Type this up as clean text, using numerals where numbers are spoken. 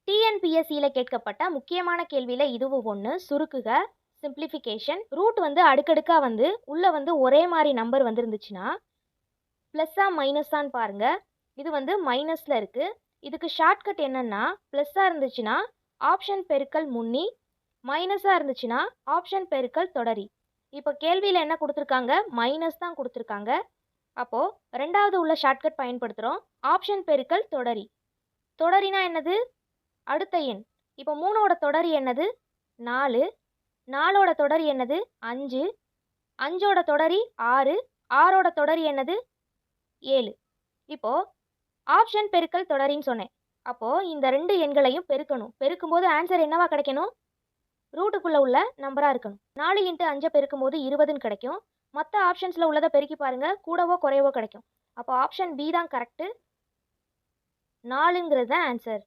டிஎன்பிஎஸ்சியில் கேட்கப்பட்ட முக்கியமான கேள்வியில் இதுவும் ஒன்று. சுருக்குக, சிம்பிளிஃபிகேஷன். ரூட் அடுக்கடுக்காக உள்ளே ஒரே மாதிரி நம்பர் வந்துருந்துச்சுன்னா ப்ளஸ்ஸா மைனஸான்னு பாருங்கள். இது மைனஸில் இருக்குது. இதுக்கு ஷார்ட்கட் என்னென்னா, ப்ளஸ்ஸாக இருந்துச்சுன்னா ஆப்ஷன் பெருக்கல் முன்னி, மைனஸாக இருந்துச்சுன்னா ஆப்ஷன் பெருக்கல் தொடரி. இப்போ கேள்வியில் என்ன கொடுத்துருக்காங்க? மைனஸ் தான் கொடுத்துருக்காங்க. அப்போது ரெண்டாவது உள்ள ஷார்ட்கட் பயன்படுத்துகிறோம். ஆப்ஷன் பெருக்கல் தொடரி. தொடரினா என்னது? அடுத்த எண். இப்போ 3ஓட தொடரி என்னது? 4. 4ஓட தொடரி என்னது? 5. 5ஓட தொடரி 6. 6ஓட தொடரி என்னது? 7. இப்போது ஆப்ஷன் பெருக்கல் தொடரின்னு சொன்னேன். அப்போது இந்த 2 எண்களையும் பெருக்கணும். பெருக்கும்போது ஆன்சர் என்னவா கிடைக்கணும்? ரூட்டுக்குள்ளே உள்ள நம்பராக இருக்கணும். 4 × 5 பெருக்கும்போது 20ன்னு கிடைக்கும். மற்ற ஆப்ஷன்ஸில் உள்ளதை பெருக்கி பாருங்கள், கூடவோ குறையவோ கிடைக்கும். அப்போ ஆப்ஷன் பி தான் கரெக்டு. 4ங்கிறது தான் ஆன்சர்.